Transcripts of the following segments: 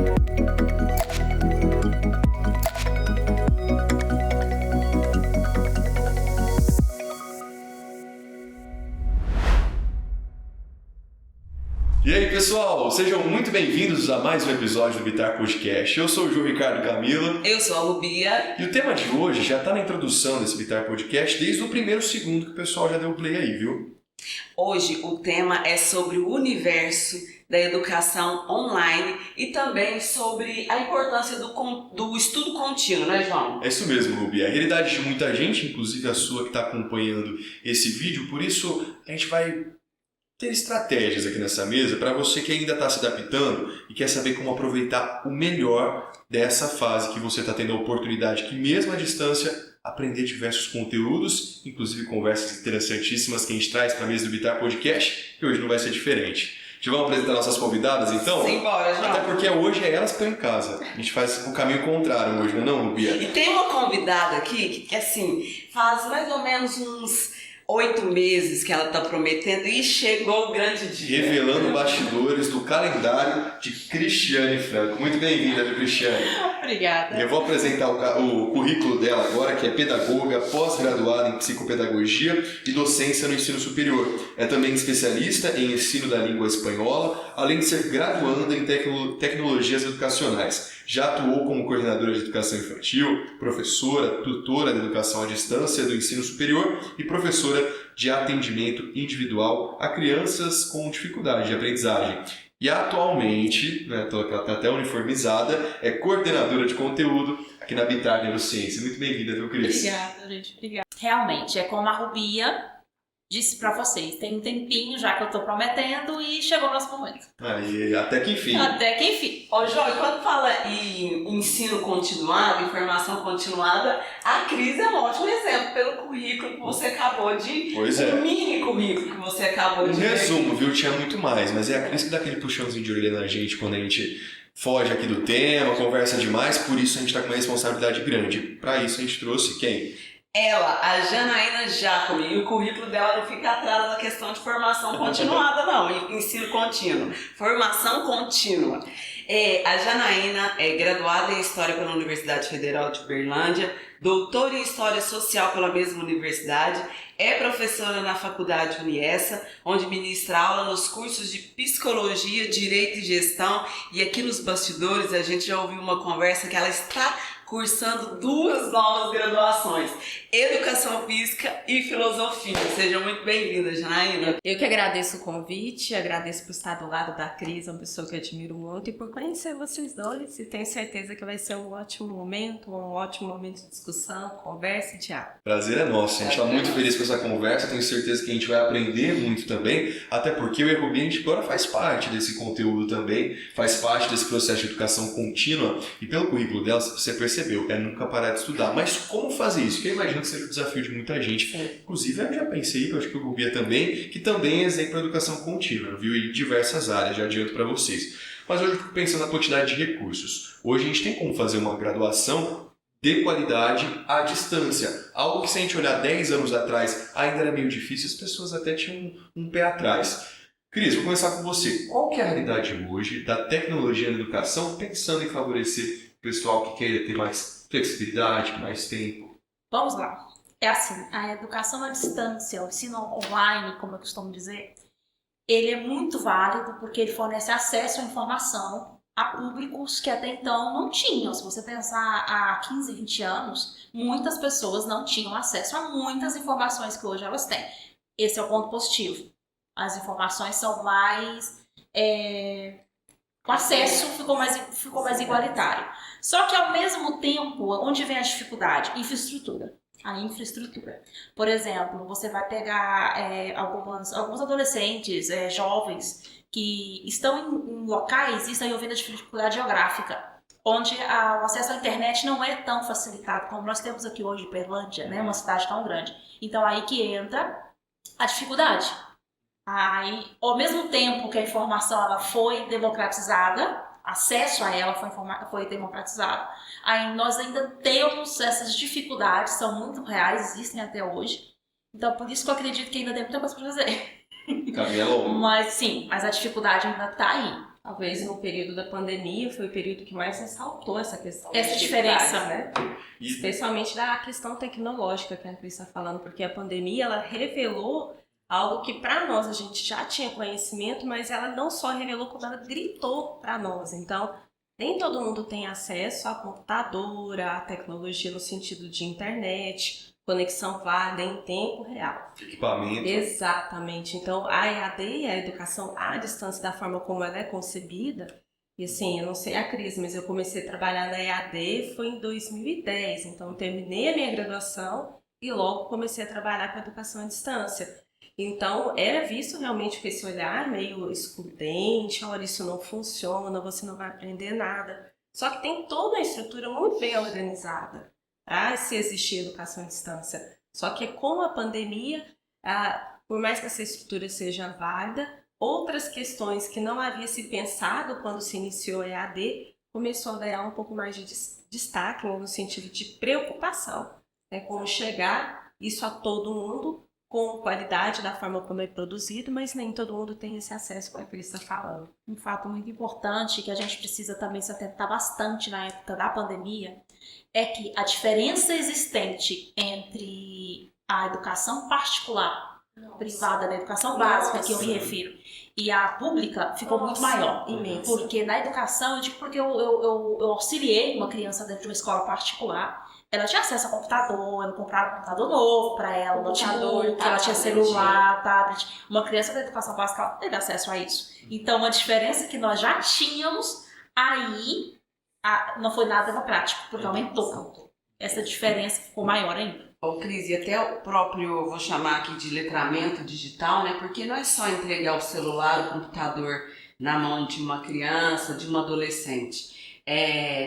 E aí, pessoal, sejam muito bem-vindos a mais um episódio do Bitar Podcast. Eu sou o João Ricardo Camilo. Eu sou a Rubia. E o tema de hoje já está na introdução desse Bitar Podcast, desde o primeiro segundo que o pessoal já deu play aí, viu? Hoje o tema é sobre o universo da educação online e também sobre a importância do estudo contínuo, né, João? É isso mesmo, Rubi. A realidade de muita gente, inclusive a sua que está acompanhando esse vídeo, por isso a gente vai ter estratégias aqui nessa mesa para você que ainda está se adaptando e quer saber como aproveitar o melhor dessa fase que você está tendo a oportunidade que mesmo à distância aprender diversos conteúdos, inclusive conversas interessantíssimas que a gente traz para a mesa do Bitar Podcast, que hoje não vai ser diferente. Já vamos apresentar nossas convidadas então? Simbora, João. Até porque hoje é elas que estão em casa. A gente faz o caminho contrário hoje, não é não, Rubia? E tem uma convidada aqui que assim, faz mais ou menos uns 8 meses que ela está prometendo e chegou o grande dia. Revelando bastidores do calendário de Cristiane Franco. Muito bem-vinda, viu, Cristiane? Obrigada. Eu vou apresentar o currículo dela agora, que é pedagoga, pós-graduada em psicopedagogia e docência no ensino superior. É também especialista em ensino da língua espanhola, além de ser graduanda em tecnologias educacionais. Já atuou como coordenadora de educação infantil, professora, tutora de educação à distância do ensino superior e professora de atendimento individual a crianças com dificuldade de aprendizagem. E atualmente, ela está até uniformizada, é coordenadora de conteúdo aqui na Bitar Neurociência. Muito bem-vinda, viu, Cris? Obrigada, gente. Obrigada. Realmente, é como a Rubia disse pra vocês, tem um tempinho já que eu tô prometendo e chegou o nosso momento. Aí, até que enfim. Até que enfim. Ô, João, e quando fala em ensino continuado, informação continuada, a Cris é um ótimo exemplo pelo currículo que você acabou de... Pois é. Um mini currículo que você acabou de... Resumo, viu? Tinha muito mais, mas é a Cris que dá aquele puxãozinho de orelha na gente quando a gente foge aqui do tema, conversa demais, por isso a gente tá com uma responsabilidade grande. Pra isso a gente trouxe quem? Ela, a Janaína Jacome, e o currículo dela não fica atrás da questão de formação continuada, não, ensino contínuo, formação contínua. A Janaína é graduada em História pela Universidade Federal de Uberlândia, doutora em História Social pela mesma universidade, é professora na Faculdade Uniessa, onde ministra aula nos cursos de Psicologia, Direito e Gestão, e aqui nos bastidores a gente já ouviu uma conversa que ela está cursando 2 novas graduações, Educação Física e Filosofia. Sejam muito bem-vindas, Janaína. Eu que agradeço o convite, agradeço por estar do lado da Cris, uma pessoa que eu admiro muito, e por conhecer vocês dois, e tenho certeza que vai ser um ótimo momento de discussão, conversa e diálogo. Prazer é nosso, a gente está muito feliz com essa conversa, tenho certeza que a gente vai aprender muito também, até porque o Errubi a gente agora faz parte desse conteúdo também, faz parte desse processo de educação contínua, e pelo currículo dela, você percebeu, é nunca parar de estudar. Mas como fazer isso? Que eu imagino que seja o desafio de muita gente. Inclusive, eu já pensei, eu acho que o Rubia também, que também é exemplo de educação contínua, viu? Em diversas áreas, já adianto para vocês. Mas hoje eu fico pensando na quantidade de recursos. Hoje a gente tem como fazer uma graduação de qualidade à distância. Algo que se a gente olhar 10 anos atrás ainda era meio difícil, as pessoas até tinham um pé atrás. Cris, vou começar com você. Qual que é a realidade hoje da tecnologia na educação, pensando em favorecer o pessoal que queira ter mais flexibilidade, mais tempo? Vamos lá. É assim, a educação à distância, o ensino online, como eu costumo dizer, ele é muito válido porque ele fornece acesso à informação a públicos que até então não tinham. Se você pensar há 15, 20 anos, muitas pessoas não tinham acesso a muitas informações que hoje elas têm. Esse é o ponto positivo. As informações são mais... o acesso ficou mais igualitário. Só que, ao mesmo tempo, onde vem a dificuldade? Infraestrutura. A infraestrutura. Por exemplo, você vai pegar alguns adolescentes, jovens, que estão em locais e estão envolvendo a dificuldade geográfica, onde o acesso à internet não é tão facilitado como nós temos aqui hoje em Uberlândia, né? Uma cidade tão grande. Então, aí que entra a dificuldade. Aí, ao mesmo tempo que a informação ela foi democratizada, acesso a ela foi democratizado, aí nós ainda temos essas dificuldades, são muito reais, existem até hoje. Então, por isso que eu acredito que ainda tem muita coisa para fazer. Caminho é longo. Mas sim, mas a dificuldade ainda está aí. Talvez no período da pandemia foi o período que mais ressaltou essa questão. Essa diferença, né? Especialmente da questão tecnológica que a Cris está falando, porque a pandemia ela revelou algo que para nós a gente já tinha conhecimento, mas ela não só revelou, como ela gritou para nós. Então, nem todo mundo tem acesso a computador, a tecnologia no sentido de internet, conexão válida em tempo real. Equipamento. Exatamente. Então, a EAD, a educação à distância, da forma como ela é concebida, e assim, eu não sei a Cris, mas eu comecei a trabalhar na EAD foi em 2010. Então, eu terminei a minha graduação e logo comecei a trabalhar com a educação à distância. Então, era visto realmente com esse olhar meio excludente, olha, isso não funciona, você não vai aprender nada. Só que tem toda uma estrutura muito bem organizada para se existir educação à distância. Só que com a pandemia, por mais que essa estrutura seja válida, outras questões que não havia se pensado quando se iniciou a EAD começou a ganhar um pouco mais de destaque, no sentido de preocupação, né? Como chegar isso a todo mundo com qualidade da forma como é produzido, mas nem todo mundo tem esse acesso que a Cris está falando. Um fato muito importante que a gente precisa também se atentar bastante na época da pandemia é que a diferença existente entre a educação particular, privada, da educação básica que eu me refiro, e a pública ficou muito maior. Imenso. Porque na educação, eu digo porque eu auxiliei uma criança dentro de uma escola particular. Ela tinha acesso a computador, eu comprava um computador novo para ela, um notebook, ela tinha celular, tablet. Uma criança da educação básica ela teve acesso a isso. Então, uma diferença que nós já tínhamos, aí não foi nada democrático, porque aumentou. Essa diferença ficou maior ainda. Ô, Cris, e até o próprio, vou chamar aqui de letramento digital, né? Porque não é só entregar o celular, o computador na mão de uma criança, de uma adolescente.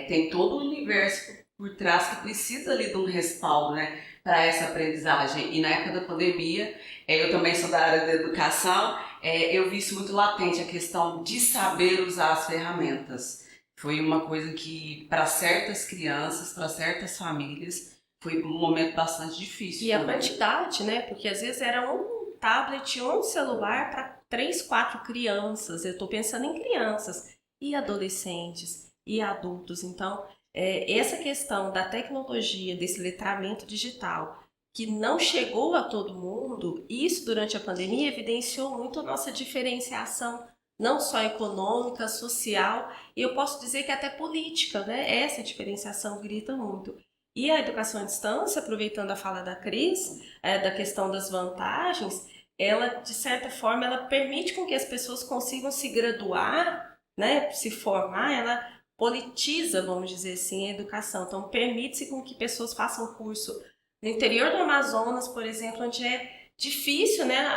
Tem todo o universo por trás que precisa ali de um respaldo, né, para essa aprendizagem. E na época da pandemia, eu também sou da área da educação, eu vi isso muito latente, a questão de saber usar as ferramentas. Foi uma coisa que, para certas crianças, para certas famílias, foi um momento bastante difícil. E também. a quantidade, né? Porque às vezes era um tablet, um celular para 3, 4 crianças. Eu estou pensando em crianças e adolescentes e adultos. Então, essa questão da tecnologia, desse letramento digital, que não chegou a todo mundo, isso durante a pandemia evidenciou muito a nossa diferenciação, não só econômica, social, e eu posso dizer que até política, né? Essa diferenciação grita muito. E a educação à distância, aproveitando a fala da Cris, da questão das vantagens, ela, de certa forma, ela permite com que as pessoas consigam se graduar, né? Se formar, ela politiza, vamos dizer assim, a educação. Então, permite-se com que pessoas façam curso no interior do Amazonas, por exemplo, onde é difícil, né,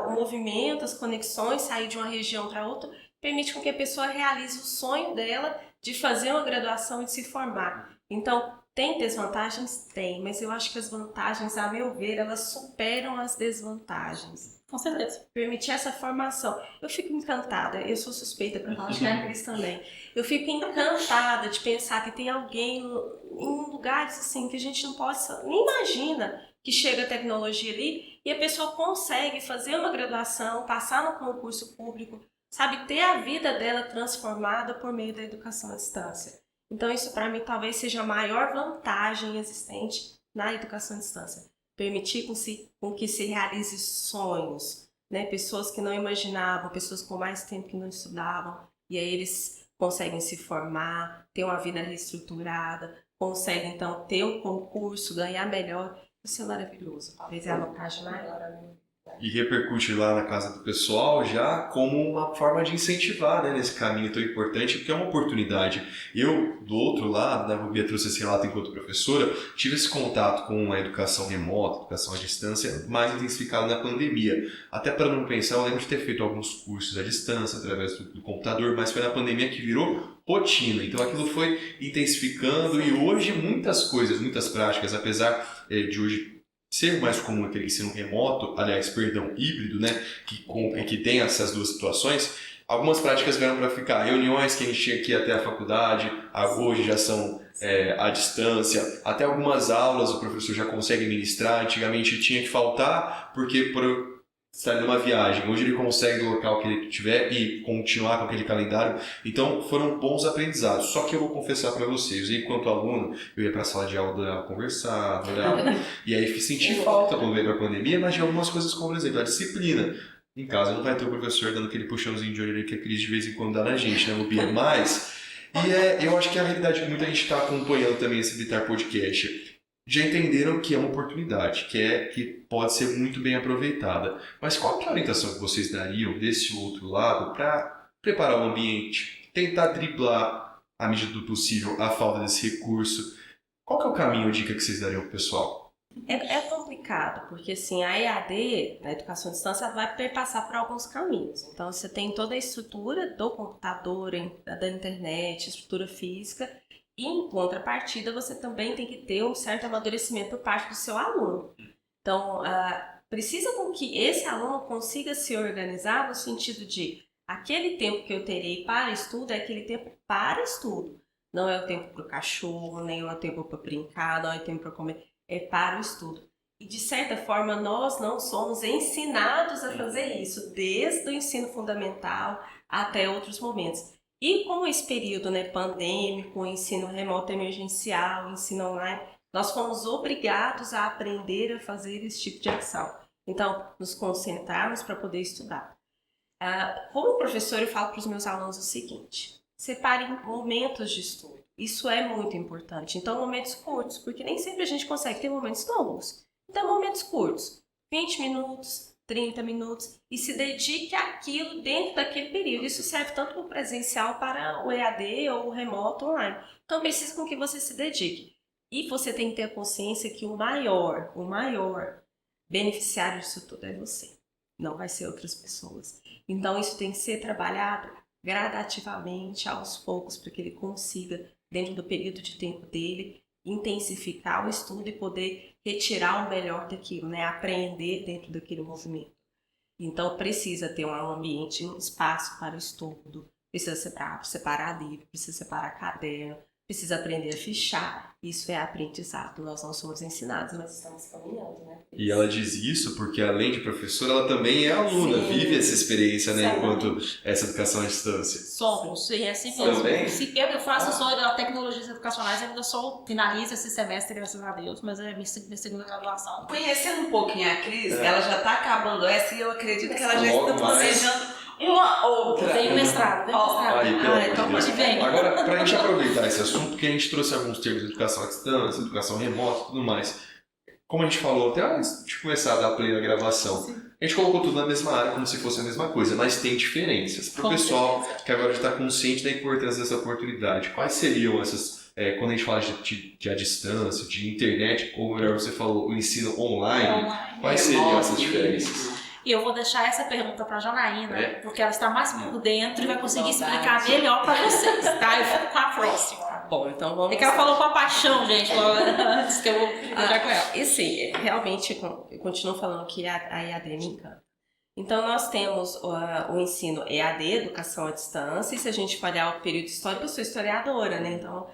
o movimento, as conexões, sair de uma região para outra, permite com que a pessoa realize o sonho dela de fazer uma graduação e de se formar. Então, tem desvantagens? Tem, mas eu acho que as vantagens, a meu ver, elas superam as desvantagens. Com certeza. Permitir essa formação. Eu fico encantada, eu sou suspeita para falar, acho que a Cris também. Eu fico encantada de pensar que tem alguém em lugares assim que a gente não possa, nem imagina que chega a tecnologia ali e a pessoa consegue fazer uma graduação, passar no concurso público, sabe, ter a vida dela transformada por meio da educação à distância. Então isso para mim talvez seja a maior vantagem existente na educação à distância. Permitir com que se realize sonhos, né? Pessoas que não imaginavam, pessoas com mais tempo que não estudavam, e aí eles conseguem se formar, ter uma vida reestruturada, conseguem então ter um concurso, ganhar melhor. Isso é maravilhoso, talvez é a vantagem maior. E repercute lá na casa do pessoal já como uma forma de incentivar, né, nesse caminho tão importante, porque é uma oportunidade. Eu, do outro lado, né, a Rubia trouxe esse relato enquanto professora, tive esse contato com a educação remota, educação à distância, mais intensificado na pandemia. Até para não pensar, eu lembro de ter feito alguns cursos à distância, através do computador, mas foi na pandemia que virou rotina. Então aquilo foi intensificando e hoje muitas coisas, muitas práticas, apesar de hoje ser mais comum aquele ensino remoto, híbrido, né, que tem essas duas situações, algumas práticas vieram para ficar. Reuniões que a gente tinha que ir até a faculdade, hoje já são à distância, até algumas aulas o professor já consegue ministrar, antigamente tinha que faltar, porque por estar numa viagem, hoje ele consegue do local que ele estiver e continuar com aquele calendário. Então foram bons aprendizados. Só que eu vou confessar para vocês, enquanto aluno, eu ia para a sala de aula, adorava conversar, adorava. E aí senti falta quando veio a pandemia, mas de algumas coisas, como por exemplo a disciplina. Em casa não vai ter o professor dando aquele puxãozinho de orelha que a Cris de vez em quando dá na gente, né, Lupinha? Mas, eu acho que é a realidade que muita gente está acompanhando também esse Vitar Podcast. Já entenderam que é uma oportunidade, que pode ser muito bem aproveitada. Mas qual que é a orientação que vocês dariam desse outro lado para preparar o ambiente, tentar driblar, à medida do possível, a falta desse recurso? Qual que é o caminho ou dica que vocês dariam para o pessoal? É complicado, porque assim, a EAD, a educação à distância, vai perpassar por alguns caminhos. Então, você tem toda a estrutura do computador, da internet, estrutura física, e em contrapartida, você também tem que ter um certo amadurecimento por parte do seu aluno. Então, precisa com que esse aluno consiga se organizar no sentido de aquele tempo que eu terei para estudo é aquele tempo para estudo. Não é o tempo para o cachorro, nem é o tempo para brincar, não é o tempo para comer. É para o estudo. E, de certa forma, nós não somos ensinados a fazer isso, desde o ensino fundamental até outros momentos. E com esse período, né, pandêmico, ensino remoto emergencial, ensino online, nós fomos obrigados a aprender a fazer esse tipo de ação. Então, nos concentrarmos para poder estudar. Como professor, eu falo para os meus alunos o seguinte: separem momentos de estudo. Isso é muito importante. Então, momentos curtos, porque nem sempre a gente consegue ter momentos longos. Então, momentos curtos, 20 minutos, 30 minutos, e se dedique àquilo dentro daquele período. Isso serve tanto para o presencial, para o EAD ou o remoto online. Então, precisa com que você se dedique. E você tem que ter a consciência que o maior beneficiário disso tudo é você. Não vai ser outras pessoas. Então, isso tem que ser trabalhado gradativamente, aos poucos, para que ele consiga, dentro do período de tempo dele, intensificar o estudo e poder retirar o melhor daquilo, né? Aprender dentro daquele movimento. Então, precisa ter um ambiente, um espaço para o estudo, precisa separar livro, precisa separar caderno, precisa aprender a fichar. Isso é aprendizado. Nós não somos ensinados, mas estamos caminhando, né? E ela diz isso porque, além de professora, ela também é aluna, Sim. vive essa experiência, né, Exatamente. enquanto essa educação à distância. Somos, e é assim mesmo. Também? Eu faço só da tecnologias educacionais, ainda finalizo esse semestre, graças a Deus, mas é minha segunda graduação. Conhecendo um pouquinho a Cris, ela já está acabando essa e eu acredito que ela já está Logo mais. planejando uma outra. Vem mestrado, vem mestrado. Aí, pelo amor de Então Deus. pode vir. Agora, para a gente aproveitar esse assunto, porque a gente trouxe alguns termos de educação à distância, educação remota e tudo mais. Como a gente falou até antes de começar a dar play na gravação, a gente colocou tudo na mesma área como se fosse a mesma coisa, mas tem diferenças. Para o Com pessoal certeza. que agora já está consciente da importância dessa oportunidade, quais seriam essas, quando a gente fala de à distância, de internet, ou melhor você falou, o ensino online, quais seriam essas diferenças? E eu vou deixar essa pergunta para a Janaína, porque ela está mais por dentro e vai conseguir Verdade. explicar melhor para vocês, tá? Eu fico com a próxima. Bom, então vamos... É que ela falou com a paixão, gente, antes que eu vou já com ela. E sim, realmente, eu continuo falando que a EAD me encanta. Então, nós temos o ensino EAD, Educação à Distância, e se a gente olhar o período histórico, eu sou historiadora, né? Então,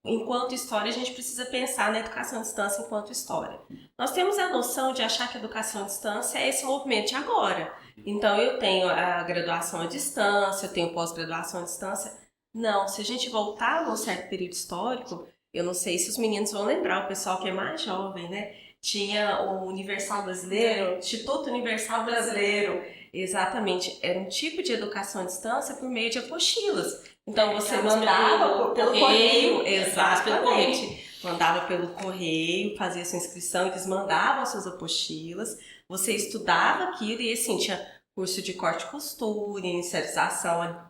enquanto história, a gente precisa pensar na educação à distância enquanto história. Nós temos a noção de achar que a educação à distância é esse movimento de agora. Então, eu tenho a graduação à distância, eu tenho pós-graduação à distância. Não, se a gente voltar a um certo período histórico, eu não sei se os meninos vão lembrar, o pessoal que é mais jovem, né? Tinha o Universal Brasileiro, Instituto Universal Brasileiro. Exatamente, era um tipo de educação à distância por meio de apostilas. Então você mandava pelo correio, exatamente. Mandava pelo correio, fazia sua inscrição, eles mandavam suas apostilas, você estudava aquilo e assim, tinha curso de corte e costura, inicialização,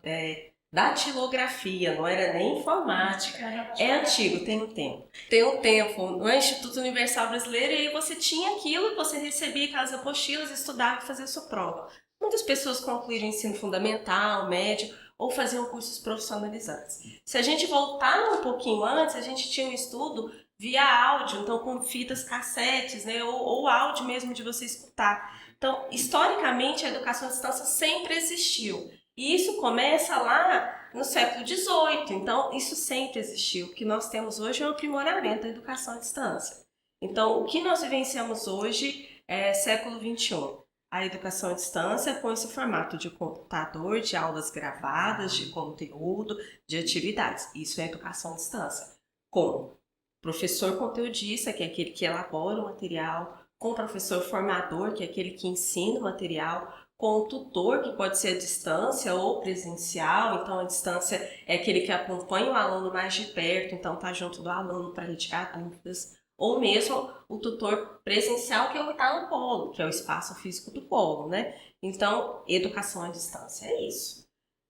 datilografia, não era nem informática. É antigo, tem um tempo. Tem um tempo no Instituto Universal Brasileiro e aí você tinha aquilo, você recebia aquelas apostilas, estudava e fazia a sua prova. Muitas pessoas concluíram ensino fundamental, médio, ou faziam cursos profissionalizantes. Se a gente voltar um pouquinho antes, a gente tinha um estudo via áudio, então com fitas cassetes, né, ou áudio mesmo de você escutar. Então, historicamente, a educação à distância sempre existiu. E isso começa lá no século XVIII, então isso sempre existiu. O que nós temos hoje é um aprimoramento da educação à distância. Então, o que nós vivenciamos hoje é século XXI. a educação à distância com esse formato de computador, de aulas gravadas, de conteúdo, de atividades. Isso é educação à distância. Com professor conteudista, que é aquele que elabora o material, com professor formador, que é aquele que ensina o material, com o tutor, que pode ser à distância ou presencial. Então, a distância é aquele que acompanha o aluno mais de perto, então está junto do aluno para retirar dúvidas. Ou mesmo o tutor presencial, que é o que está no polo, que é o espaço físico do polo, né? Então, educação à distância é isso.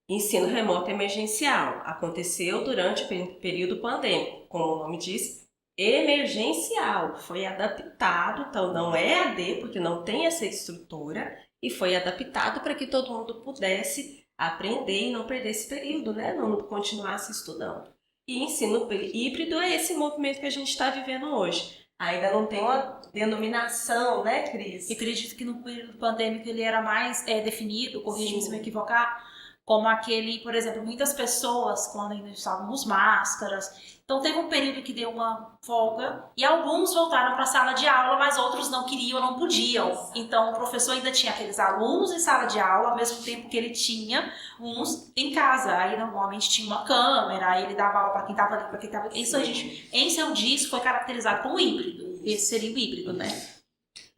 Ensino remoto emergencial aconteceu durante o período pandêmico, como o nome diz, emergencial. Foi adaptado, então não é AD, porque não tem essa estrutura, e foi adaptado para que todo mundo pudesse aprender e não perder esse período, né? Não continuasse estudando. E ensino híbrido é esse movimento que a gente está vivendo hoje. Ainda não tem uma denominação, né, Cris? E acredito que no período pandêmico ele era mais definido, corrija-me se me equivocar, como aquele, por exemplo, muitas pessoas, quando ainda estávamos máscaras, então teve um período que deu uma folga e alguns voltaram para a sala de aula, mas outros não queriam, não podiam. Então o professor ainda tinha aqueles alunos em sala de aula, ao mesmo tempo que ele tinha uns em casa. Aí normalmente tinha uma câmera, aí ele dava aula para quem estava ali, para quem estava aqui. Isso a gente, em seu disco, foi caracterizado como híbrido. Esse seria o híbrido, né?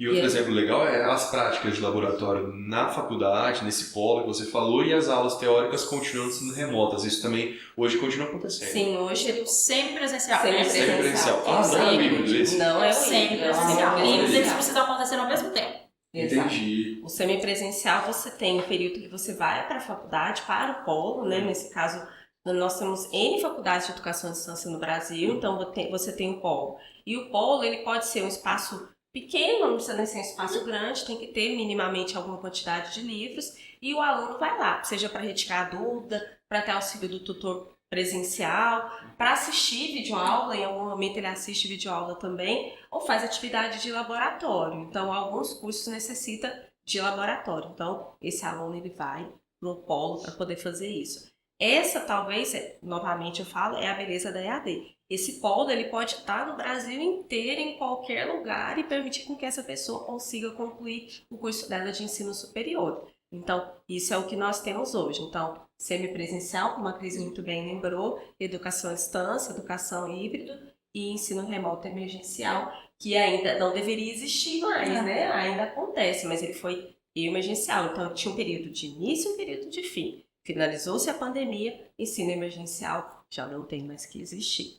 E outro exemplo legal é as práticas de laboratório na faculdade, nesse polo que você falou, e as aulas teóricas continuando sendo remotas. Isso também hoje continua acontecendo. Sim, hoje Seria o semipresencial. Semipresencial. Ah, não é o híbrido esse? Não é o Semipresencial. híbrido. E eles precisam acontecer ao mesmo tempo. Entendi. O semipresencial você tem o período que você vai para a faculdade, para o polo, né? Nesse caso, nós temos N faculdades de educação à distância no Brasil, então você tem o polo. E o polo, ele pode ser um espaço pequeno, não precisa nem ser um espaço grande, tem que ter minimamente alguma quantidade de livros e o aluno vai lá, seja para retirar a dúvida, para ter auxílio do tutor presencial, para assistir videoaula, em algum momento ele assiste videoaula também, ou faz atividade de laboratório. Então, alguns cursos necessitam de laboratório. Então, esse aluno ele vai no polo para poder fazer isso. Essa, talvez, novamente eu falo, é a beleza da EAD. Esse polo ele pode estar no Brasil inteiro, em qualquer lugar, e permitir com que essa pessoa consiga concluir o curso dela de ensino superior. Então, isso é o que nós temos hoje. Então, semipresencial, como a Cris muito bem lembrou, educação à distância, educação híbrida e ensino remoto emergencial, que ainda não deveria existir mais, né? Ainda acontece, mas ele foi emergencial. Então, tinha um período de início e um período de fim. Finalizou-se a pandemia, ensino emergencial já não tem mais que existir.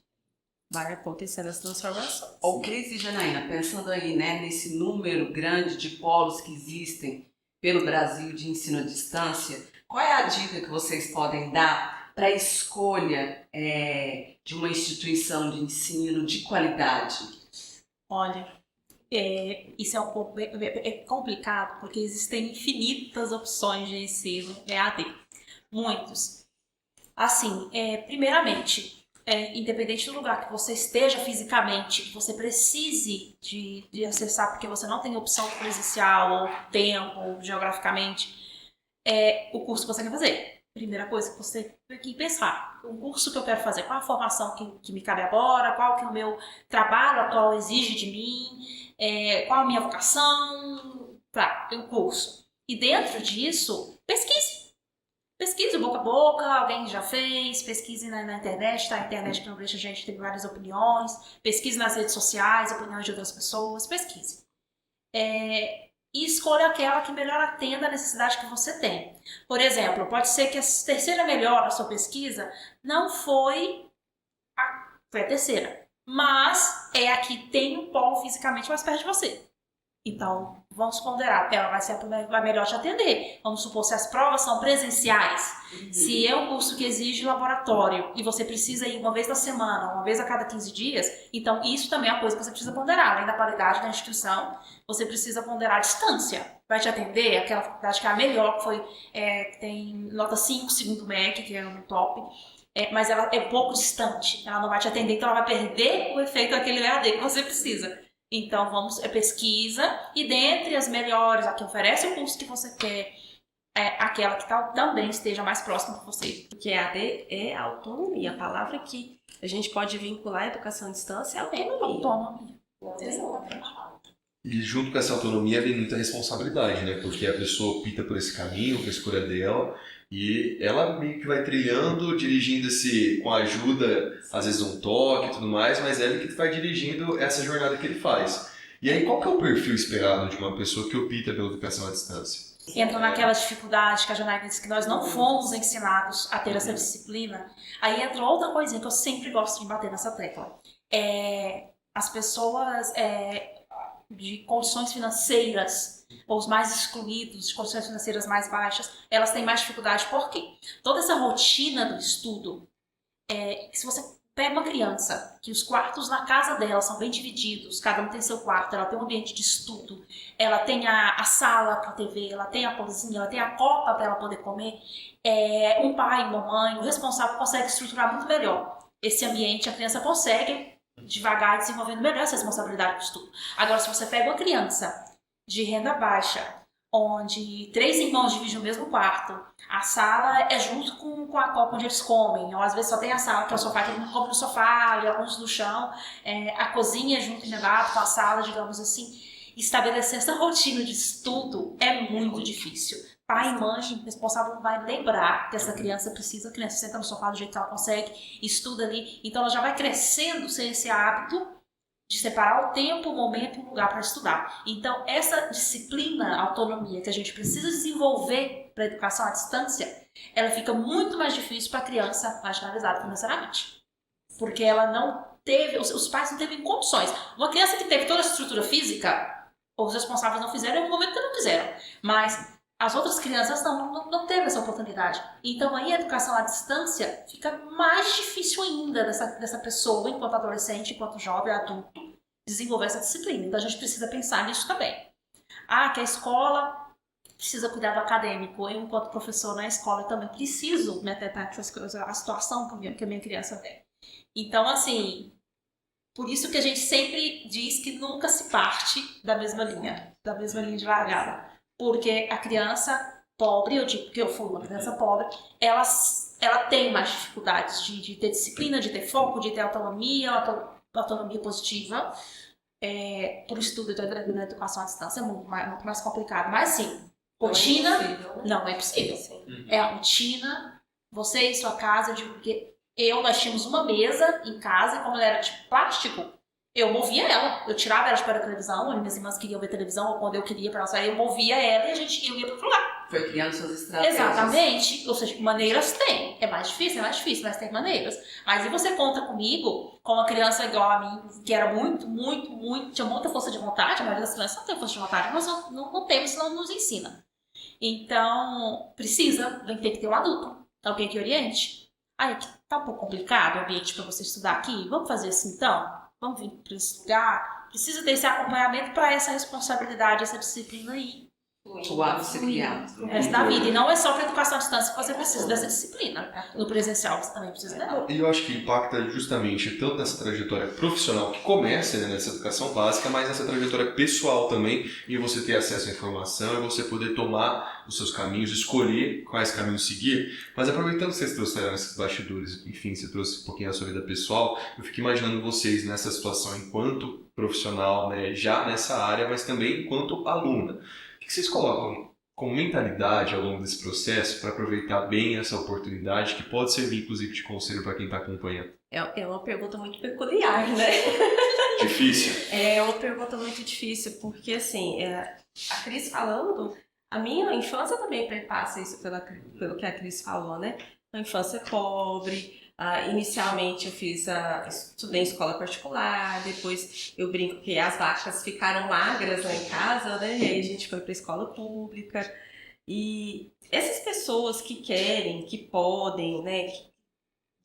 Vai acontecendo as transformações. Ô, Cris e Janaína, pensando aí, né, nesse número grande de polos que existem pelo Brasil de ensino à distância, qual é a dica que vocês podem dar para a escolha de uma instituição de ensino de qualidade? Olha, isso é um pouco complicado, porque existem infinitas opções de ensino EAD. Muitos. Assim, primeiramente, independente do lugar que você esteja fisicamente, que você precise de acessar, porque você não tem opção presencial, ou tempo, ou geograficamente, o curso que você quer fazer. Primeira coisa que você tem que pensar, o curso que eu quero fazer, qual a formação que me cabe agora, qual que o meu trabalho atual exige de mim, qual a minha vocação, o curso. E dentro disso, pesquise boca a boca, alguém já fez, pesquise na internet, tá? A internet que não deixa a gente ter várias opiniões, pesquise nas redes sociais, opiniões de outras pessoas, pesquise. E escolha aquela que melhor atenda a necessidade que você tem. Por exemplo, pode ser que a terceira melhor da sua pesquisa não foi a terceira, mas é a que tem um polo fisicamente mais perto de você. Então, vamos ponderar, ela vai ser a que vai melhor te atender. Vamos supor, se as provas são presenciais, se é um curso que exige laboratório e você precisa ir uma vez na semana, uma vez a cada 15 dias, então isso também é uma coisa que você precisa ponderar. Além da qualidade da instituição, você precisa ponderar a distância. Vai te atender aquela faculdade que é a melhor, que tem nota 5, segundo o MEC, que é no top, mas ela é pouco distante, ela não vai te atender, então ela vai perder o efeito daquele EAD que você precisa. Então, pesquisa, e dentre as melhores, a que oferece o curso que você quer, aquela que também esteja mais próxima de você. Porque EAD é autonomia. A palavra que a gente pode vincular a educação à distância é autonomia. Autonomia. Exatamente. E junto com essa autonomia vem muita responsabilidade, né? Porque a pessoa opta por esse caminho, com a escolha dela, e ela meio que vai trilhando, dirigindo-se com a ajuda, às vezes um toque e tudo mais, mas é ele que vai dirigindo essa jornada que ele faz. E aí, qual que é o perfil esperado de uma pessoa que opta pela educação à distância? Entra naquela dificuldade que a Janaína disse que nós não fomos ensinados a ter essa disciplina. Aí entra outra coisinha que eu sempre gosto de bater nessa tecla. As pessoas de condições financeiras, ou os mais excluídos, de condições financeiras mais baixas, elas têm mais dificuldade. Por quê? Toda essa rotina do estudo, se você pega uma criança, que os quartos na casa dela são bem divididos, cada um tem seu quarto, ela tem um ambiente de estudo, ela tem a sala para TV, ela tem a cozinha, ela tem a copa para ela poder comer, um pai, uma mãe, o responsável consegue estruturar muito melhor esse ambiente, a criança consegue devagar desenvolvendo melhor essa responsabilidade do estudo. Agora, se você pega uma criança de renda baixa, onde 3 irmãos dividem o mesmo quarto, a sala é junto com a copa onde eles comem, ou às vezes só tem a sala que é o sofá, todo mundo come no sofá, e alguns no chão, a cozinha é junto emendado com a sala, digamos assim. Estabelecer essa rotina de estudo é muito difícil. Pai e mãe responsável vai lembrar que essa criança precisa, a criança senta no sofá do jeito que ela consegue, estuda ali, então ela já vai crescendo sem esse hábito de separar o tempo, o momento e o lugar para estudar. Então, essa disciplina, autonomia que a gente precisa desenvolver para a educação à distância, ela fica muito mais difícil para a criança marginalizada financeiramente. Porque ela não teve, os pais não teve condições. Uma criança que teve toda essa estrutura física, os responsáveis não fizeram, em algum momento que não quiseram. Mas as outras crianças não teve essa oportunidade. Então aí a educação à distância fica mais difícil ainda dessa pessoa, enquanto adolescente, enquanto jovem, adulto, desenvolver essa disciplina. Então a gente precisa pensar nisso também. Que a escola precisa cuidar do acadêmico. Eu, enquanto professor na escola, também preciso me atentar a essas coisas, a situação que a minha criança tem. Então, assim, por isso que a gente sempre diz que nunca se parte da mesma linha de largada. Porque a criança pobre, eu digo que eu fui uma criança pobre, ela tem mais dificuldades de ter disciplina, de ter foco, de ter autonomia positiva. Por estudo na educação à distância é muito mais complicado. Mas sim, rotina não é possível. É a rotina, você e sua casa, eu digo que nós tínhamos uma mesa em casa e como ela era de plástico, eu movia ela, eu tirava ela de perto da televisão, minhas irmãs queriam ver televisão, ou quando eu queria para ela, eu movia ela e a gente ia para outro lugar. Foi criando suas estratégias. Exatamente, ou seja, maneiras tem. É mais difícil, mas tem maneiras. Mas e você conta comigo, com uma criança igual a mim, que era muito, tinha muita força de vontade, a maioria das crianças não tem força de vontade, nós não temos, senão nos ensina. Então, tem que ter um adulto, alguém que oriente. Tá um pouco complicado o ambiente para você estudar aqui, vamos fazer assim então? Vamos vir para esse lugar. Precisa ter esse acompanhamento para essa responsabilidade, essa disciplina aí. O hábito ser criado. O resto da vida. E não é só para educação à distância que você precisa dessa disciplina. No presencial você também precisa dela. E eu acho que impacta justamente tanto nessa trajetória profissional que começa nessa educação básica, mas nessa trajetória pessoal também, e você ter acesso à informação e você poder tomar os seus caminhos, escolher quais caminhos seguir. Mas aproveitando que vocês trouxeram esses bastidores, enfim, você trouxe um pouquinho da sua vida pessoal, eu fico imaginando vocês nessa situação enquanto profissional, né, já nessa área, mas também enquanto aluna. O que vocês colocam como mentalidade ao longo desse processo para aproveitar bem essa oportunidade que pode servir, inclusive, de conselho para quem está acompanhando? É uma pergunta muito peculiar, né? Difícil? É uma pergunta muito difícil, porque, assim, a Cris falando, a minha infância também perpassa isso pelo que a Cris falou, né? Uma infância pobre. Inicialmente eu estudei em escola particular, depois eu brinco que as vacas ficaram magras lá em casa, né? E aí a gente foi para a escola pública. E essas pessoas que querem, que podem, né, que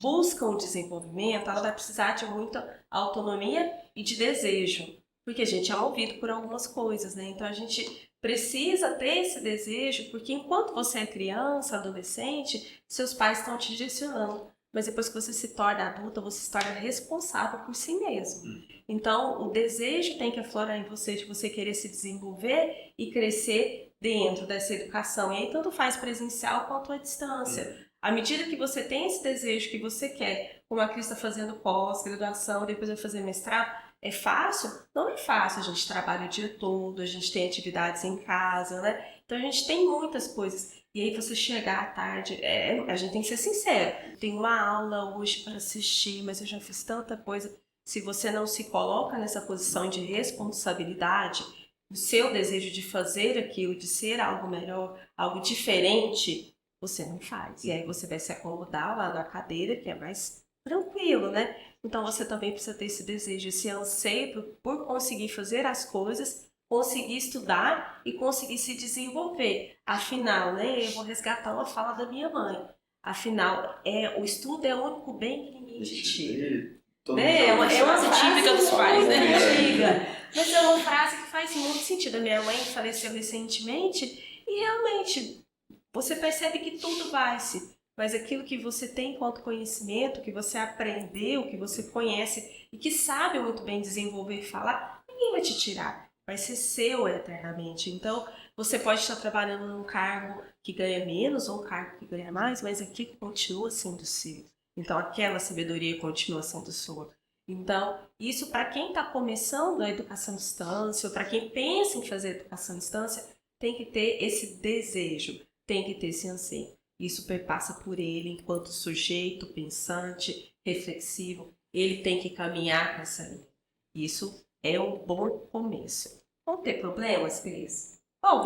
buscam o desenvolvimento, ela vai precisar de muita autonomia e de desejo, porque a gente é movido por algumas coisas, né? Então a gente precisa ter esse desejo, porque enquanto você é criança, adolescente, seus pais estão te direcionando. Mas depois que você se torna adulta, você se torna responsável por si mesmo. Então, o desejo tem que aflorar em você de você querer se desenvolver e crescer dentro dessa educação. E aí, tanto faz presencial quanto à distância. À medida que você tem esse desejo que você quer, como a Cris está fazendo pós-graduação, depois vai fazer mestrado, É fácil? Não é fácil. A gente trabalha o dia todo, a gente tem atividades em casa, né? Então a gente tem muitas coisas. E aí você chegar à tarde, a gente tem que ser sincero. Tem uma aula hoje para assistir, mas eu já fiz tanta coisa. Se você não se coloca nessa posição de responsabilidade, o seu desejo de fazer aquilo, de ser algo melhor, algo diferente, você não faz. E aí você vai se acomodar lá na cadeira, que é mais tranquilo, né? Então você também precisa ter esse desejo, esse anseio por conseguir fazer as coisas, conseguir estudar e conseguir se desenvolver. Afinal, né, eu vou resgatar uma fala da minha mãe. Afinal, o estudo é o único bem que ninguém te tira. Né? É uma frase típica dos pais, muito né? antiga. Mas é uma frase que faz muito sentido. A minha mãe faleceu recentemente e realmente você percebe que tudo vai-se. Mas aquilo que você tem enquanto conhecimento, que você aprendeu, que você conhece e que sabe muito bem desenvolver e falar, ninguém vai te tirar. Vai ser seu eternamente. Então, você pode estar trabalhando num cargo que ganha menos ou um cargo que ganha mais, mas aqui continua sendo seu. Então, aquela sabedoria continua sendo sua. Então, isso para quem está começando a educação à distância, ou para quem pensa em fazer educação à distância, tem que ter esse desejo, tem que ter esse anseio. Isso perpassa por ele enquanto sujeito, pensante, reflexivo. Ele tem que caminhar com essa linha. Isso é um bom começo. Vão ter problemas, Cris? Bom,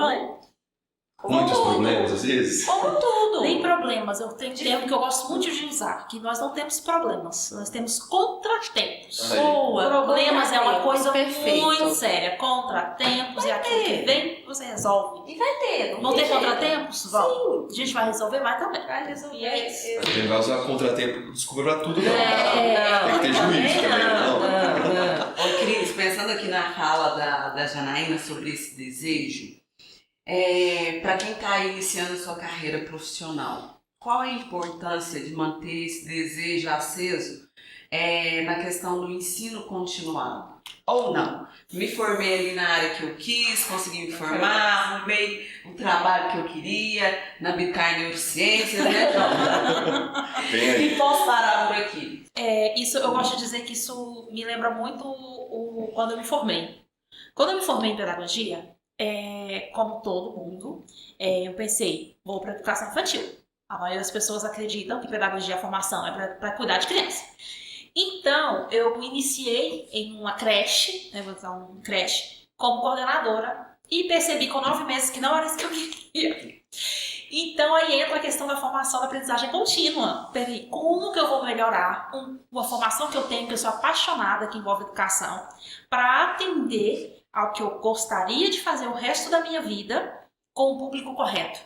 Muitos problemas, às vezes. como tudo. Nem problemas, eu tenho um termo que eu gosto muito de usar, que nós não temos problemas, nós temos contratempos. Aí. Problemas é uma coisa perfeito. muito séria, contratempos é aquilo que vem, você resolve. E vai ter, Vão ter jeito. contratempos? Vão. A gente vai resolver, vai também. Vai resolver. E é isso. Tem vai usar contratempo, desculpa pra tudo, não. Não, Tem que ter juízo também, não. Ô, Cris, pensando aqui na fala da Janaína sobre esse desejo, para quem está iniciando sua carreira profissional, qual é a importância de manter esse desejo aceso na questão do ensino continuado? Ou não? Me formei ali na área que eu quis, consegui me formar, arrumei o trabalho que eu queria, na Bicar Neurociências, né, Tem aí. e posso parar por aqui. Isso, eu gosto de dizer que isso me lembra muito quando eu me formei. Quando eu me formei em pedagogia, como todo mundo, eu pensei, vou para educação infantil. A maioria das pessoas acreditam que pedagogia, a formação é para cuidar de criança. Então, eu iniciei em uma creche, vou usar um creche, como coordenadora e percebi com 9 meses que não era isso que eu queria. Então, aí entra a questão da formação da aprendizagem contínua. Peraí, como que eu vou melhorar uma formação que eu tenho, que eu sou apaixonada, que envolve educação, para atender ao que eu gostaria de fazer o resto da minha vida com o público correto.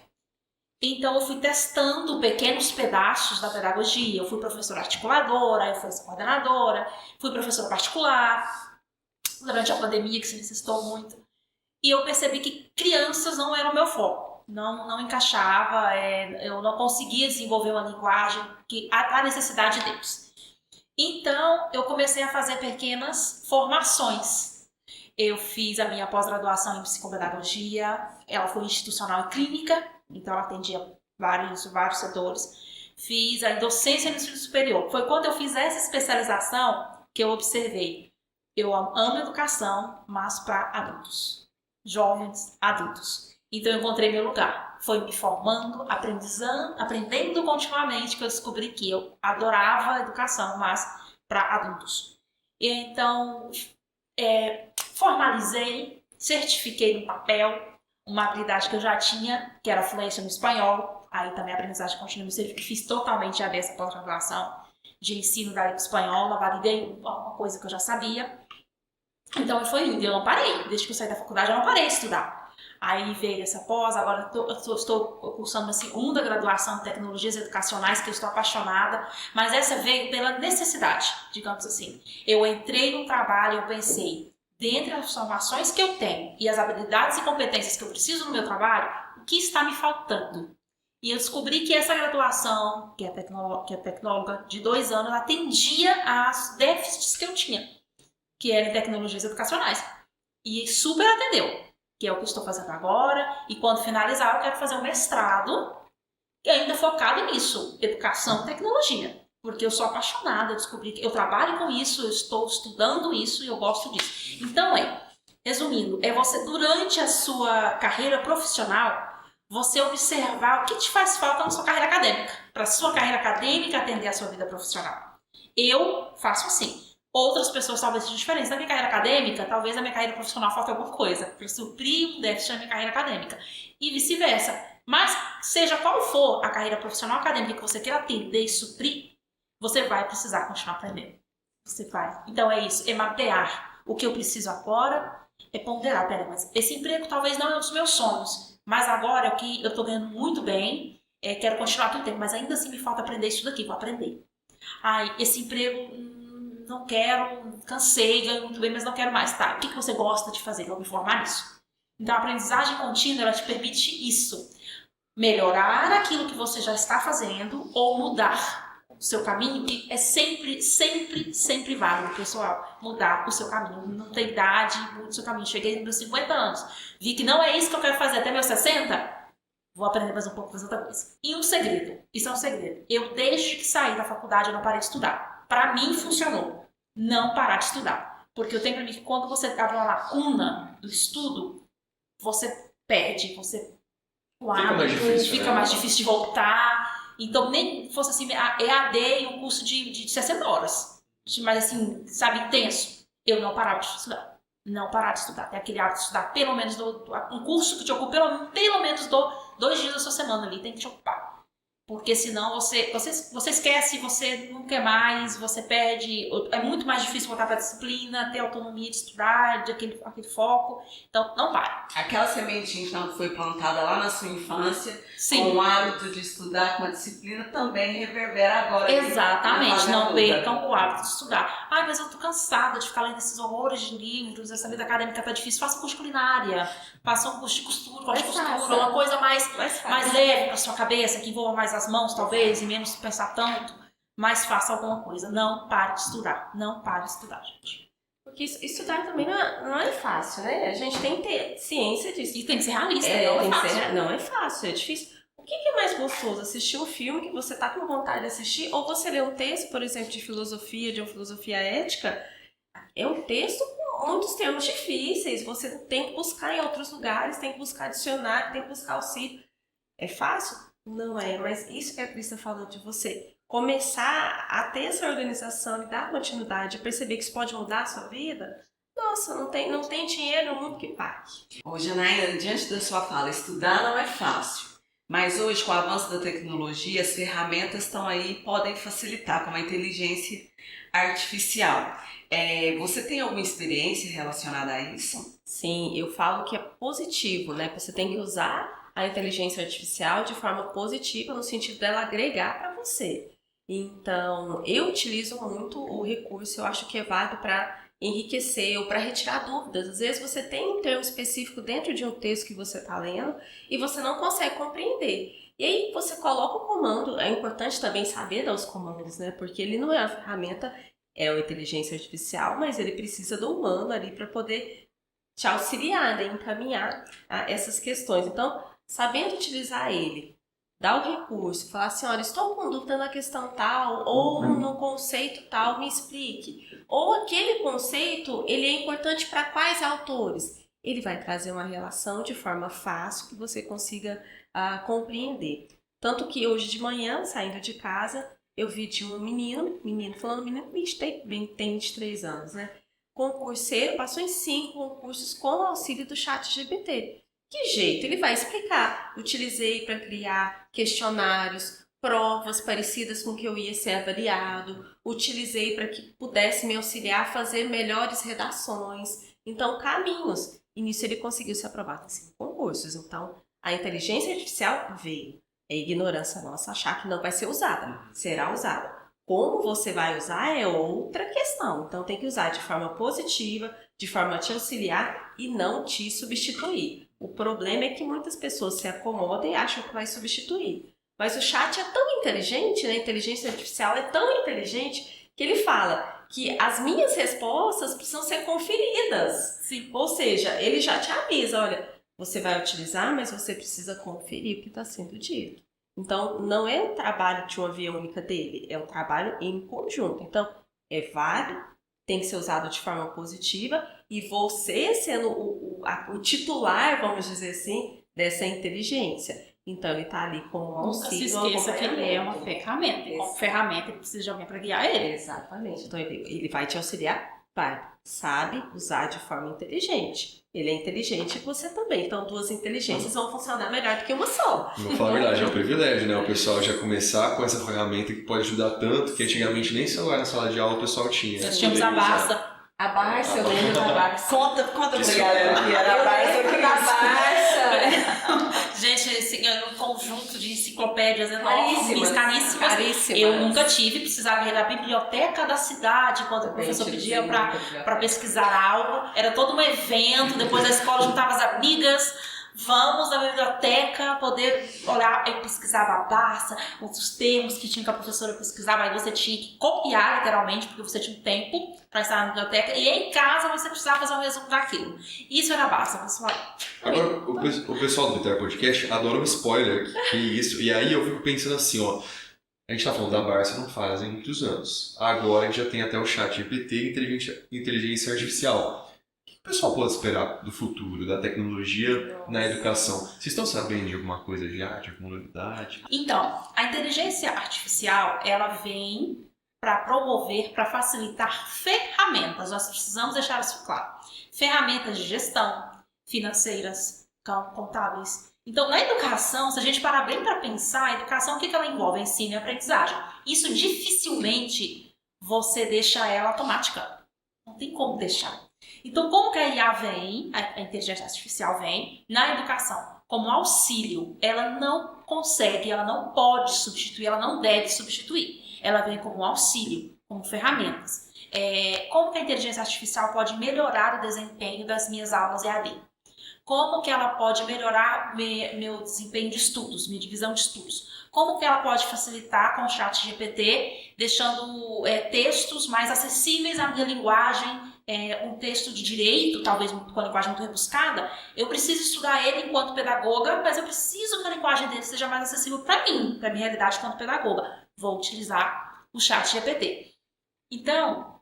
Então, eu fui testando pequenos pedaços da pedagogia. Eu fui professora articuladora, eu fui coordenadora, fui professora particular, durante a pandemia, que se necessitou muito. E eu percebi que crianças não eram o meu foco. Não encaixava, eu não conseguia desenvolver uma linguagem que a necessidade deles. Então, eu comecei a fazer pequenas formações. Eu fiz a minha pós-graduação em psicopedagogia, ela foi institucional e clínica, então ela atendia vários setores. Fiz a docência no ensino superior. Foi quando eu fiz essa especialização que eu observei. Eu amo educação, mas para adultos, jovens adultos. Então eu encontrei meu lugar. Foi me formando, aprendendo continuamente, que eu descobri que eu adorava a educação, mas para adultos. E então formalizei, certifiquei no papel uma habilidade que eu já tinha, que era fluência no espanhol. Aí também a aprendizagem contínua me serviu, que fiz totalmente a dessa pós-graduação de ensino da língua espanhola, validei uma coisa que eu já sabia. Então foi lindo, eu não parei. Desde que eu saí da faculdade eu não parei de estudar. Aí veio essa pós, agora eu estou cursando a segunda graduação em tecnologias educacionais, que eu estou apaixonada, mas essa veio pela necessidade, digamos assim. Eu entrei no trabalho e eu pensei, dentre as formações que eu tenho e as habilidades e competências que eu preciso no meu trabalho, o que está me faltando? E eu descobri que essa graduação, que é tecnóloga de 2 anos, atendia às déficits que eu tinha, que era em tecnologias educacionais. E super atendeu, que é o que eu estou fazendo agora. E quando finalizar, eu quero fazer um mestrado, ainda focado nisso, educação e tecnologia. Porque eu sou apaixonada, eu descobri que eu trabalho com isso, eu estou estudando isso e eu gosto disso. Então resumindo, é você durante a sua carreira profissional, você observar o que te faz falta na sua carreira acadêmica, para a sua carreira acadêmica atender a sua vida profissional. Eu faço assim. Outras pessoas talvez sejam diferentes. Na minha carreira acadêmica, talvez na minha carreira profissional falte alguma coisa para suprir um déficit na minha carreira acadêmica. E vice-versa. Mas, seja qual for a carreira profissional acadêmica que você queira atender e suprir, você vai precisar continuar aprendendo. Você vai. Então é isso, é mapear o que eu preciso agora, é ponderar, mas esse emprego talvez não é um dos meus sonhos, mas agora é o que eu estou ganhando muito bem, quero continuar todo o tempo, mas ainda assim me falta aprender isso daqui, vou aprender. Esse emprego não quero, cansei, ganho muito bem, mas não quero mais. Tá, o que você gosta de fazer? Eu vou me formar nisso. Então a aprendizagem contínua, ela te permite isso. Melhorar aquilo que você já está fazendo ou mudar o seu caminho, que é sempre, sempre, sempre válido, pessoal. Mudar o seu caminho. Não tem idade, muda o seu caminho. Cheguei nos meus 50 anos, vi que não é isso que eu quero fazer até meus 60, vou aprender mais um pouco, fazer outra coisa. E um segredo, isso é um segredo. Eu desde que saí da faculdade, eu não parei de estudar. Para mim funcionou não parar de estudar. Porque eu tenho para mim que quando você abre uma lacuna do estudo, você perde, você fica mais difícil de voltar. Então, nem fosse assim, EAD e um curso de 60 horas. Mas assim, sabe, intenso. Eu não parava de estudar. Não parar de estudar. Tem aquele hábito de estudar pelo menos um curso que te ocupa pelo menos 2 dias da sua semana ali. Tem que te ocupar. Porque senão você esquece, você não quer mais, você perde. É muito mais difícil voltar para a disciplina, ter autonomia de estudar, de aquele foco. Então, não para. Aquela sementinha então, que foi plantada lá na sua infância, Sim. com o hábito de estudar, com a disciplina, também reverbera agora. Exatamente, não percam o hábito de estudar. Mas eu tô cansada de ficar lendo esses horrores de livros, essa vida acadêmica tá difícil. Faça um curso de culinária, faça um curso de costura, uma coisa mais leve para sua cabeça, que envolva mais as mãos, talvez, e menos pensar tanto, mas faça alguma coisa. Não pare de estudar. Não pare de estudar, gente. Porque estudar também não é fácil, né? A gente tem que ter ciência disso. E tem que ser realista, não é fácil. Não é fácil, é difícil. O que é mais gostoso? Assistir um filme que você tá com vontade de assistir, ou você ler um texto, por exemplo, de uma filosofia ética, é um texto com muitos termos difíceis, você tem que buscar em outros lugares, tem que buscar dicionário, tem que buscar auxílio. É fácil? Não é, mas isso que a Cris falou de você começar a ter essa organização e dar continuidade, perceber que isso pode mudar a sua vida, nossa, não tem dinheiro no mundo que pague. Ô, Janaína, diante da sua fala, estudar não é fácil, mas hoje, com o avanço da tecnologia, as ferramentas estão aí e podem facilitar, como a inteligência artificial. Você tem alguma experiência relacionada a isso? Sim, eu falo que é positivo, né? Você tem que usar a inteligência artificial de forma positiva, no sentido dela agregar para você. Então, eu utilizo muito o recurso, eu acho que é válido para enriquecer ou para retirar dúvidas. Às vezes você tem um termo específico dentro de um texto que você está lendo e você não consegue compreender. E aí você coloca o comando, é importante também saber dar os comandos, né? Porque ele não é uma ferramenta, é uma inteligência artificial, mas ele precisa do humano ali para poder te auxiliar, né? Encaminhar essas questões. Então, sabendo utilizar ele, dar o recurso, falar assim, olha, estou com dúvida na questão tal, ou no conceito tal, me explique. Ou aquele conceito, ele é importante para quais autores? Ele vai trazer uma relação de forma fácil que você consiga compreender. Tanto que hoje de manhã, saindo de casa, eu vi de um menino tem 23 anos, né? Concurseiro, passou em 5 concursos com o auxílio do ChatGPT. Que jeito? Ele vai explicar. Utilizei para criar questionários, provas parecidas com o que eu ia ser avaliado. Utilizei para que pudesse me auxiliar a fazer melhores redações. Então, caminhos. E nisso ele conseguiu se aprovar em 5 concursos. Então, a inteligência artificial veio. É ignorância nossa achar que não vai ser usada. Será usada. Como você vai usar é outra questão. Então, tem que usar de forma positiva, de forma a te auxiliar e não te substituir. O problema é que muitas pessoas se acomodam e acham que vai substituir. Mas o chat é tão inteligente, né? A inteligência artificial é tão inteligente que ele fala que as minhas respostas precisam ser conferidas. Sim. Ou seja, ele já te avisa, olha, você vai utilizar, mas você precisa conferir o que está sendo dito. Então, não é um trabalho de uma via única dele, é um trabalho em conjunto. Então, é válido, tem que ser usado de forma positiva, e você sendo o titular, vamos dizer assim, dessa inteligência. Então, ele está ali com o Nunca se auxílio. esqueça que ele é uma ferramenta. E como ferramenta, ele precisa de alguém para guiar ele. Exatamente. Então, ele vai te auxiliar? Vai. Sabe usar de forma inteligente. Ele é inteligente e você também. Então, duas inteligências vão funcionar melhor do que uma só. Vou falar a verdade, é um privilégio, né? O pessoal já começar com essa ferramenta que pode ajudar tanto, que antigamente nem celular na sala de aula o pessoal tinha. Nós tínhamos a Barça. A Barça, eu lembro da Barça. Conta pra galera que era a Eu Barça. lembro Eu da Barça. Gente, esse é um conjunto de enciclopédias Caríssimas. enormes, caríssimas. Caríssimas. Eu nunca tive, precisava ir na biblioteca da cidade quando o professor pedia para pesquisar algo. Era todo um evento, depois a escola juntava as amigas. Vamos na biblioteca poder olhar. Eu pesquisava a Barça, outros termos que tinha que a professora pesquisava, aí você tinha que copiar literalmente, porque você tinha um tempo para estar na biblioteca, e em casa você precisava fazer um resumo daquilo. Isso era a Barça, pessoal. Agora, o pessoal do Vitória Podcast adora um spoiler, que isso, e aí eu fico pensando assim, ó, a gente tá falando da Barça não fazem muitos anos. Agora a gente já tem até o chat GPT e inteligência artificial. O pessoal pode esperar do futuro, da tecnologia na educação? Vocês estão sabendo de alguma coisa já, de alguma novidade? Então, a inteligência artificial, ela vem para promover, para facilitar ferramentas. Nós precisamos deixar isso claro. Ferramentas de gestão, financeiras, contábeis. Então, na educação, se a gente parar bem para pensar, a educação, o que ela envolve? Ensino e aprendizagem. Isso dificilmente você deixa ela automática. Não tem como deixar. Então, como que a IA vem, a inteligência artificial vem, na educação? Como auxílio, ela não consegue, ela não pode substituir, ela não deve substituir. Ela vem como auxílio, como ferramentas. Como que a inteligência artificial pode melhorar o desempenho das minhas aulas EAD? Como que ela pode melhorar meu desempenho de estudos, minha divisão de estudos? Como que ela pode facilitar com o chat GPT, deixando textos mais acessíveis à minha linguagem, um texto de direito, talvez com a linguagem muito rebuscada, eu preciso estudar ele enquanto pedagoga, mas eu preciso que a linguagem dele seja mais acessível para mim, para a minha realidade enquanto pedagoga. Vou utilizar o chat GPT. Então,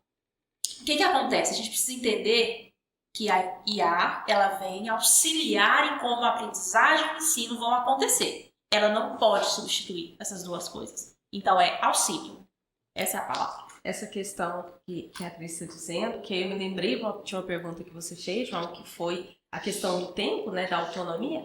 o que acontece? A gente precisa entender que a IA, ela vem auxiliar em como a aprendizagem e o ensino vão acontecer. Ela não pode substituir essas duas coisas. Então, é auxílio. Essa é a palavra. Essa questão que a Cris está dizendo, que eu me lembrei de uma pergunta que você fez, João, que foi a questão do tempo, né, da autonomia.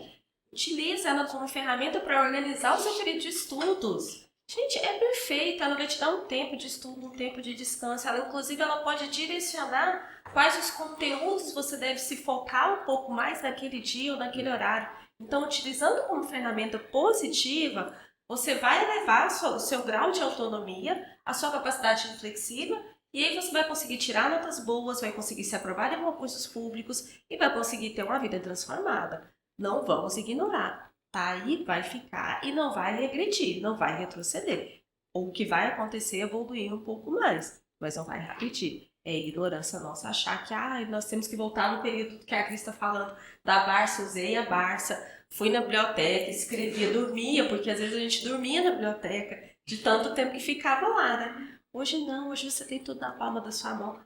Utiliza ela como ferramenta para organizar o seu período de estudos. Gente, é perfeita, ela vai te dar um tempo de estudo, um tempo de descanso. Ela, inclusive, ela pode direcionar quais os conteúdos você deve se focar um pouco mais naquele dia ou naquele horário. Então, utilizando como ferramenta positiva, você vai elevar o seu grau de autonomia, a sua capacidade reflexiva, e aí você vai conseguir tirar notas boas, vai conseguir se aprovar em concursos públicos e vai conseguir ter uma vida transformada. Não vamos ignorar. Tá aí, vai ficar e não vai regredir, não vai retroceder. O que vai acontecer é evoluir um pouco mais, mas não vai regredir. É ignorância nossa achar que nós temos que voltar no período que a Cris está falando da Barça, usei a Barça, fui na biblioteca, escrevia, dormia, porque às vezes a gente dormia na biblioteca, de tanto tempo que ficava lá, né? Hoje não, hoje você tem tudo na palma da sua mão.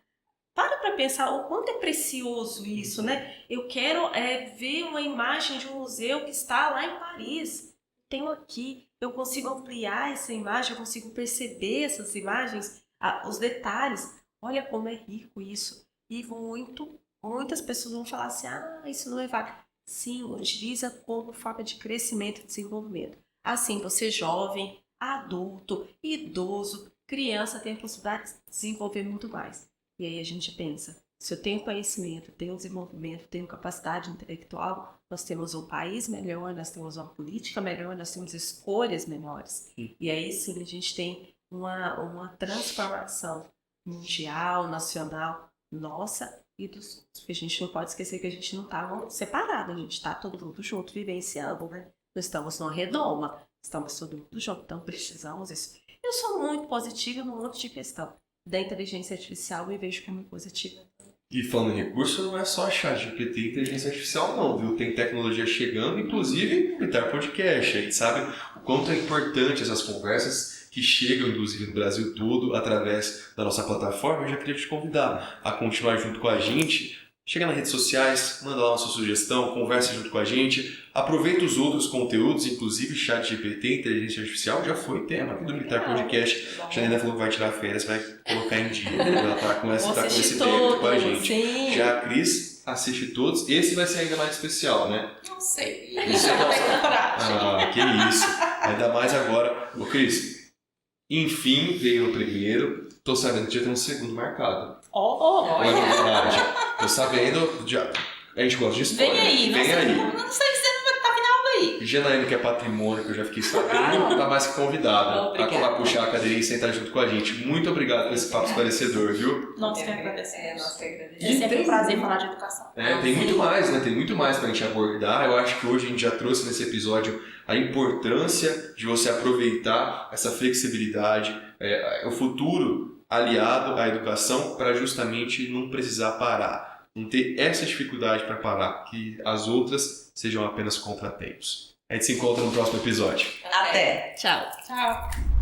Para pensar o quanto é precioso isso, né? Eu quero ver uma imagem de um museu que está lá em Paris. Tenho aqui, eu consigo ampliar essa imagem, eu consigo perceber essas imagens, os detalhes. Olha como é rico isso. E muitas pessoas vão falar assim, isso não é válido. Sim, utiliza como forma de crescimento e desenvolvimento. Assim, você jovem, adulto, idoso, criança tem a possibilidade de desenvolver muito mais. E aí a gente pensa, se eu tenho conhecimento, tenho desenvolvimento, tenho capacidade intelectual, nós temos um país melhor, nós temos uma política melhor, nós temos escolhas melhores. E aí sim a gente tem uma transformação mundial, nacional, nossa e dos outros. Porque a gente não pode esquecer que a gente não está separado, a gente está todo mundo junto, vivenciando, né? Nós estamos numa redoma, estamos todo mundo junto, então precisamos disso. Eu sou muito positiva num monte de questão. Da inteligência artificial eu vejo como positiva. E falando em recurso, não é só chat GPT e inteligência artificial não, viu? Tem tecnologia chegando, inclusive o Militar Podcast. A gente sabe o quanto é importante essas conversas que chegam, inclusive, no Brasil todo, através da nossa plataforma. Eu já queria te convidar a continuar junto com a gente. Chega nas redes sociais, manda lá uma sua sugestão, converse junto com a gente, aproveita os outros conteúdos, inclusive chat GPT, inteligência artificial, já foi tema aqui do Militar Podcast. A Janaína falou que vai tirar férias, vai colocar em dia, ela tá com esse tema com a gente. Sim. Já a Cris assiste todos, esse vai ser ainda mais especial, né? Não sei. Esse é Vou ter que comprar. Ah, que isso. Ainda mais agora. Ô Cris, enfim veio o primeiro, tô sabendo que já tem um segundo marcado. Olha. É verdade. Tô sabendo, já, a gente gosta de spoiler. Vem aí. Vem Não sei, aí. não sei se você não tá final aí. Janaína, que é patrimônio, que eu já fiquei sabendo, tá mais que convidada Obrigada. a puxar a cadeirinha e sentar junto com a gente. Muito obrigado por esse papo esclarecedor, viu? Nós que agradecemos. nós que agradecemos. É sempre um prazer falar de educação. Tem muito mais, né? Tem muito mais pra gente abordar. Eu acho que hoje a gente já trouxe nesse episódio a importância de você aproveitar essa flexibilidade, o futuro aliado à educação para justamente não precisar parar, não ter essa dificuldade para parar, que as outras sejam apenas contratempos. A gente se encontra no próximo episódio. Até. Tchau. Tchau.